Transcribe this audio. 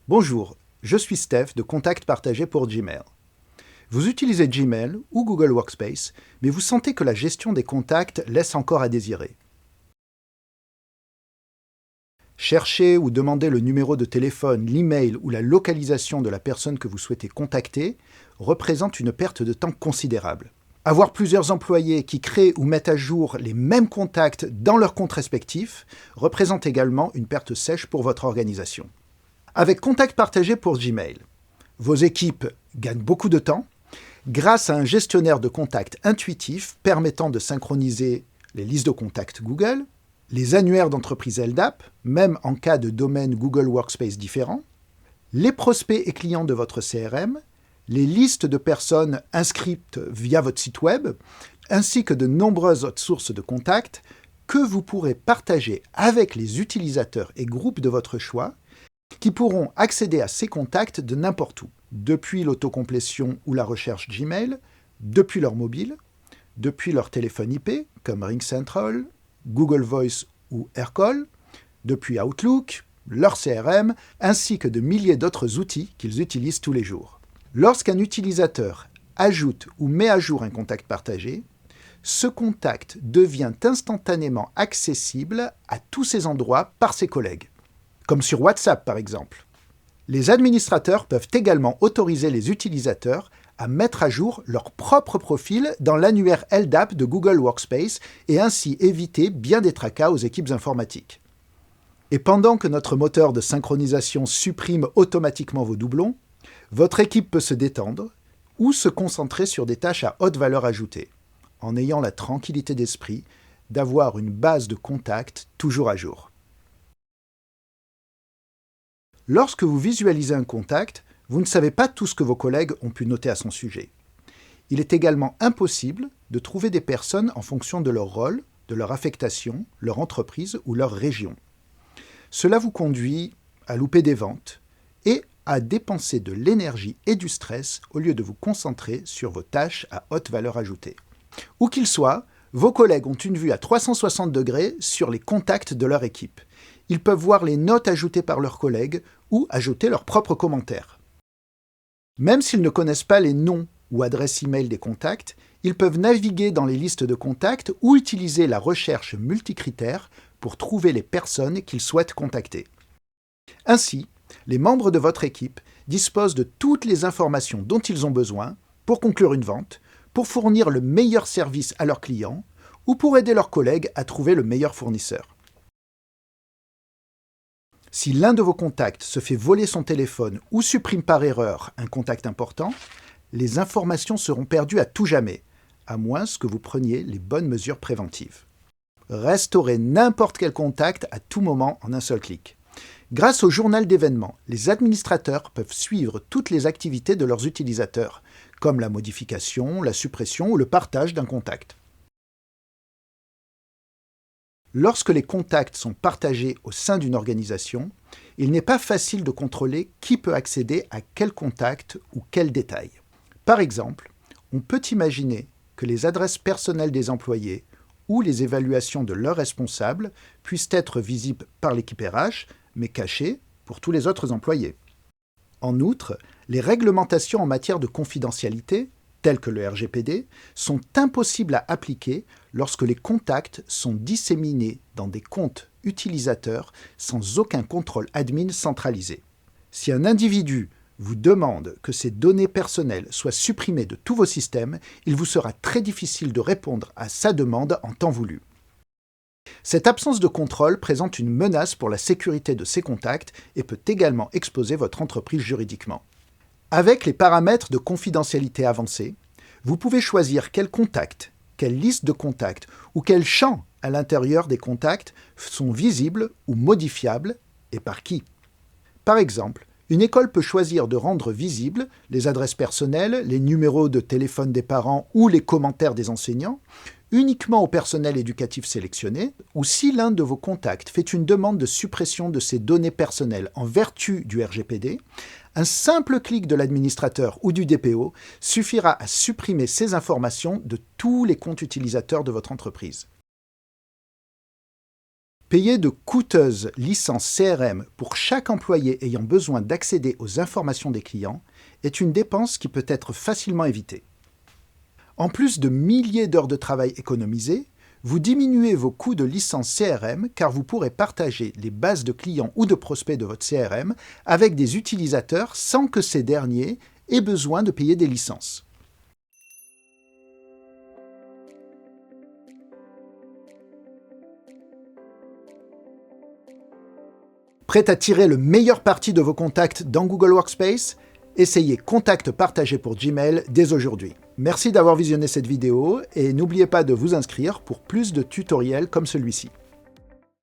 Bonjour, je suis Steph de Contacts partagés pour Gmail. Vous utilisez Gmail ou Google Workspace, mais vous sentez que la gestion des contacts laisse encore à désirer. Chercher ou demander le numéro de téléphone, l'email ou la localisation de la personne que vous souhaitez contacter représente une perte de temps considérable. Avoir plusieurs employés qui créent ou mettent à jour les mêmes contacts dans leurs comptes respectifs représente également une perte sèche pour votre organisation. Avec Contacts partagés pour Gmail, vos équipes gagnent beaucoup de temps grâce à un gestionnaire de contacts intuitif permettant de synchroniser les listes de contacts Google, les annuaires d'entreprise LDAP, même en cas de domaine Google Workspace différents, les prospects et clients de votre CRM, les listes de personnes inscrites via votre site web, ainsi que de nombreuses autres sources de contacts que vous pourrez partager avec les utilisateurs et groupes de votre choix qui pourront accéder à ces contacts de n'importe où, depuis l'autocomplétion ou la recherche Gmail, depuis leur mobile, depuis leur téléphone IP, comme RingCentral, Google Voice ou AirCall, depuis Outlook, leur CRM, ainsi que de milliers d'autres outils qu'ils utilisent tous les jours. Lorsqu'un utilisateur ajoute ou met à jour un contact partagé, ce contact devient instantanément accessible à tous ces endroits par ses collègues, comme sur WhatsApp par exemple. Les administrateurs peuvent également autoriser les utilisateurs à mettre à jour leur propre profil dans l'annuaire LDAP de Google Workspace et ainsi éviter bien des tracas aux équipes informatiques. Et pendant que notre moteur de synchronisation supprime automatiquement vos doublons, votre équipe peut se détendre ou se concentrer sur des tâches à haute valeur ajoutée, en ayant la tranquillité d'esprit d'avoir une base de contacts toujours à jour. Lorsque vous visualisez un contact, vous ne savez pas tout ce que vos collègues ont pu noter à son sujet. Il est également impossible de trouver des personnes en fonction de leur rôle, de leur affectation, leur entreprise ou leur région. Cela vous conduit à louper des ventes et à dépenser de l'énergie et du stress au lieu de vous concentrer sur vos tâches à haute valeur ajoutée. Où qu'ils soient, vos collègues ont une vue à 360 degrés sur les contacts de leur équipe. Ils peuvent voir les notes ajoutées par leurs collègues ou ajouter leurs propres commentaires. Même s'ils ne connaissent pas les noms ou adresses e-mail des contacts, ils peuvent naviguer dans les listes de contacts ou utiliser la recherche multicritère pour trouver les personnes qu'ils souhaitent contacter. Ainsi, les membres de votre équipe disposent de toutes les informations dont ils ont besoin pour conclure une vente, pour fournir le meilleur service à leurs clients ou pour aider leurs collègues à trouver le meilleur fournisseur. Si l'un de vos contacts se fait voler son téléphone ou supprime par erreur un contact important, les informations seront perdues à tout jamais, à moins que vous preniez les bonnes mesures préventives. Restaurez n'importe quel contact à tout moment en un seul clic. Grâce au journal d'événements, les administrateurs peuvent suivre toutes les activités de leurs utilisateurs, comme la modification, la suppression ou le partage d'un contact. Lorsque les contacts sont partagés au sein d'une organisation, il n'est pas facile de contrôler qui peut accéder à quel contact ou quel détail. Par exemple, on peut imaginer que les adresses personnelles des employés ou les évaluations de leurs responsables puissent être visibles par l'équipe RH, mais cachées pour tous les autres employés. En outre, les réglementations en matière de confidentialité, telles que le RGPD, sont impossibles à appliquer lorsque les contacts sont disséminés dans des comptes utilisateurs sans aucun contrôle admin centralisé. Si un individu vous demande que ces données personnelles soient supprimées de tous vos systèmes, il vous sera très difficile de répondre à sa demande en temps voulu. Cette absence de contrôle présente une menace pour la sécurité de ces contacts et peut également exposer votre entreprise juridiquement. Avec les paramètres de confidentialité avancés, vous pouvez choisir quels contacts, quelle liste de contacts ou quels champs à l'intérieur des contacts sont visibles ou modifiables et par qui. Par exemple, une école peut choisir de rendre visibles les adresses personnelles, les numéros de téléphone des parents ou les commentaires des enseignants uniquement au personnel éducatif sélectionné, ou si l'un de vos contacts fait une demande de suppression de ces données personnelles en vertu du RGPD, un simple clic de l'administrateur ou du DPO suffira à supprimer ces informations de tous les comptes utilisateurs de votre entreprise. Payer de coûteuses licences CRM pour chaque employé ayant besoin d'accéder aux informations des clients est une dépense qui peut être facilement évitée. En plus de milliers d'heures de travail économisées, vous diminuez vos coûts de licence CRM car vous pourrez partager les bases de clients ou de prospects de votre CRM avec des utilisateurs sans que ces derniers aient besoin de payer des licences. Prêt à tirer le meilleur parti de vos contacts dans Google Workspace? Essayez Contact partagé pour Gmail dès aujourd'hui. Merci d'avoir visionné cette vidéo et n'oubliez pas de vous inscrire pour plus de tutoriels comme celui-ci.